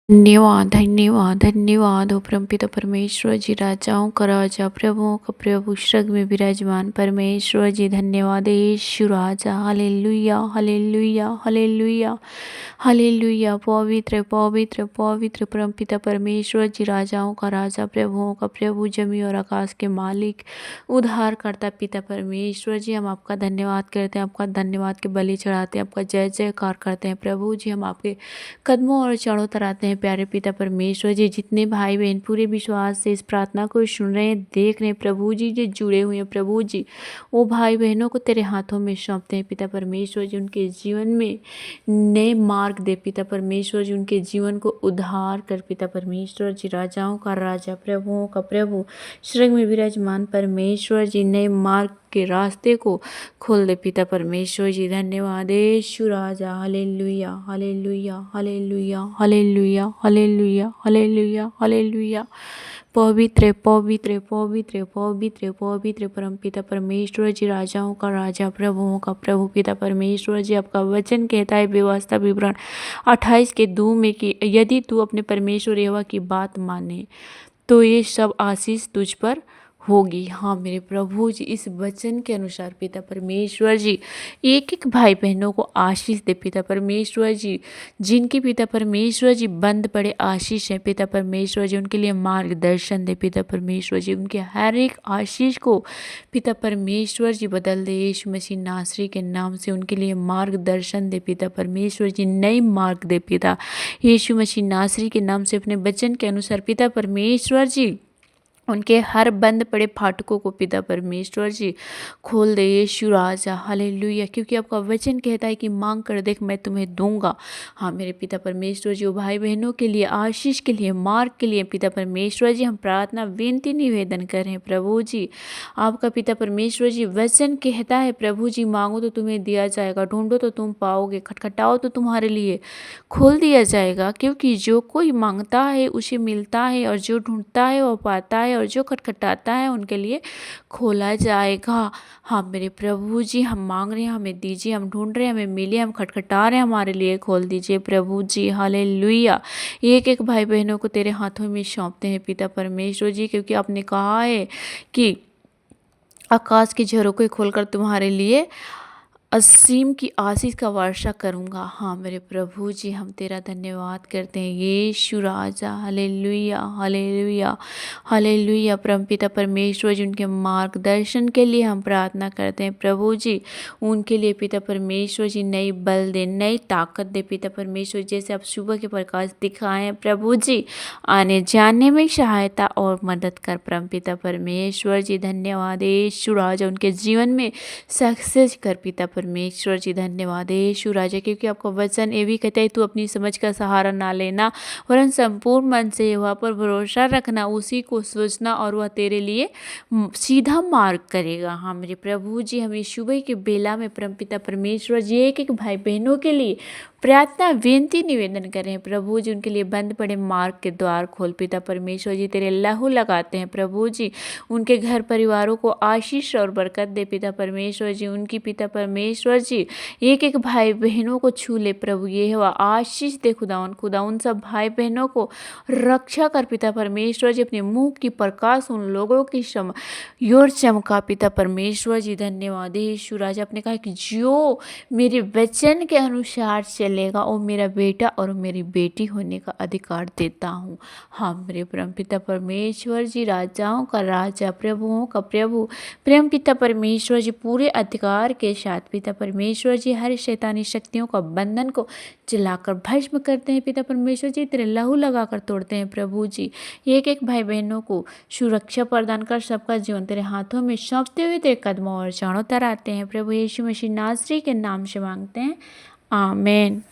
धन्यवाद धन्यवाद धन्यवाद ओ परमपिता परमेश्वर जी, राजाओं का राजा, प्रभुओं का प्रभु, स्वर्ग में विराजमान परमेश्वर जी, धन्यवाद यीशु राजा। Hallelujah hallelujah hallelujah hallelujah. पवित्र पवित्र पवित्र परमपिता परमेश्वर जी, राजाओं का राजा, प्रभुओं का प्रभु, जमी और आकाश के मालिक, उद्धारकर्ता पिता परमेश्वर जी, हम आपका धन्यवाद करते हैं, आपका धन्यवाद के बलि चढ़ाते हैं, आपका जय जयकार करते हैं प्रभु जी। हम आपके कदमों और चरणों तर आते हैं प्यारे पिता परमेश्वर जी। जितने भाई बहन पूरे विश्वास से इस प्रार्थना को सुन रहे हैं, देख रहे हैं प्रभु जी, जो जुड़े हुए हैं प्रभु जी, वो भाई बहनों को तेरे हाथों में सौंपते हैं पिता परमेश्वर जी। उनके जीवन में नए मार्ग दे पिता परमेश्वर जी, उनके जीवन को उद्धार कर पिता परमेश्वर जी। राजाओं का राजा, प्रभुओं का प्रभु, स्वर्ग में विराजमान परमेश्वर जी, नए मार्ग के रास्ते को खोल दे पिता परमेश्वर जी। धन्यवाद यीशु राजा। Hallelujah hallelujah hallelujah hallelujah hallelujah hallelujah hallelujah. पवित्र पवित्र पवित्र पवित्र पवित्र परमपिता परमेश्वर जी, राजाओं का राजा, प्रभुओं का प्रभु, पिता परमेश्वर जी, आपका वचन कहता है व्यवस्था विवरण 28 के 2 में कि यदि तू अपने परमेश्वर यहोवा की बात माने तो ये सब आशीष तुझ पर होगी। हाँ मेरे प्रभु जी, इस वचन के अनुसार पिता परमेश्वर जी, एक एक भाई बहनों को आशीष दे पिता परमेश्वर जी। जिनके पिता परमेश्वर जी बंद पड़े आशीष है पिता परमेश्वर जी, उनके लिए मार्गदर्शन दे पिता परमेश्वर जी। उनके हर एक आशीष को पिता परमेश्वर जी बदल दे यीशु मसीह नासरी के नाम से। उनके लिए मार्गदर्शन दे पिता परमेश्वर जी, नई मार्ग दे पिता यीशु मसीह नासरी के नाम से। अपने वचन के अनुसार पिता परमेश्वर जी, उनके हर बंद पड़े फाटकों को पिता परमेश्वर जी खोल दे यीशु राजा। हालेलुया। क्योंकि आपका वचन कहता है कि मांग कर देख मैं तुम्हें दूंगा। हाँ मेरे पिता परमेश्वर जी, वो भाई बहनों के लिए आशीष के लिए मार्ग के लिए पिता परमेश्वर जी, हम प्रार्थना विनती निवेदन कर रहे हैं प्रभु जी। आपका पिता परमेश्वर जी वचन कहता है प्रभु जी, मांगो तो तुम्हें दिया जाएगा, ढूंढो तो तुम पाओगे, खटखटाओ तो तुम्हारे लिए खोल दिया जाएगा। क्योंकि जो कोई मांगता है उसे मिलता है, और जो ढूंढता है वो पाता है, और जो खटखटाता है उनके लिए खोला जाएगा। हाँ मेरे प्रभु जी, हम मांग रहे हैं हमें दीजिए, हम ढूंढ रहे हैं हमें मिले, हम खटखटा रहे हैं हमारे लिए खोल दीजिए प्रभु जी। हालेलुया। एक एक भाई बहनों को तेरे हाथों में सौंपते हैं पिता परमेश्वर जी। क्योंकि आपने कहा है कि आकाश की झरोखे खोलकर तुम्हारे लिए असीम की आशीष का वर्षा करूँगा। हाँ मेरे प्रभु जी, हम तेरा धन्यवाद करते हैं यीशु राजा। Hallelujah hallelujah hallelujah. परमपिता परमेश्वर जी, उनके मार्गदर्शन के लिए हम प्रार्थना करते हैं प्रभु जी। उनके लिए पिता परमेश्वर जी नई बल दे, नई ताकत दे पिता परमेश्वर। जैसे आप सुबह के प्रकाश दिखाएं प्रभु जी, आने जाने में सहायता और मदद कर परमपिता परमेश्वर जी। धन्यवाद यीशु राजा। उनके जीवन में सक्सेस कर पिता परमेश्वर जी। धन्यवाद यीशु राजा। क्योंकि आपका वचन ये भी कहता है, तू अपनी समझ का सहारा ना लेना, वरन संपूर्ण मन से यहोवा पर भरोसा रखना, उसी को सोचना और वह तेरे लिए सीधा मार्ग करेगा। हाँ मेरे प्रभु जी, हमें सुबह के बेला में परमपिता परमेश्वर जी एक एक भाई बहनों के लिए प्रार्थना विनती निवेदन कर रहे हैं प्रभु जी। उनके लिए बंद पड़े मार्ग के द्वार खोल पिता परमेश्वर जी। तेरे लहू लगाते हैं प्रभु जी। उनके घर परिवारों को आशीष और बरकत दे पिता परमेश्वर जी। उनकी पिता परमेश्वर जी एक एक भाई बहनों को छू ले प्रभु, ये हुआ आशीष दे खुदा उन सब भाई बहनों को रक्षा कर पिता परमेश्वर जी। अपने मुंह की प्रकाश उन लोगों की योर चमका पिता परमेश्वर जी। धन्यवाद यीशु राजा। आपने कहा कि जो मेरे वचन के अनुसार चलेगा वो मेरा बेटा और मेरी बेटी होने का अधिकार देता हूँ। हाँ मेरे परम पिता परमेश्वर जी, राजाओं का राजा, प्रभुओं का प्रभु, प्रेम पिता परमेश्वर जी, पूरे अधिकार के साथ पिता परमेश्वर जी हर शैतानी शक्तियों का बंधन को जलाकर भस्म करते हैं पिता परमेश्वर जी। तेरे लहू लगाकर तोड़ते हैं प्रभु जी। एक एक भाई बहनों को सुरक्षा प्रदान कर सबका जीवन तेरे हाथों में सौंपते हुए तेरे कदमों और चरणों तर आते हैं प्रभु यीशु मसीह नासरी के नाम से मांगते हैं, आमीन।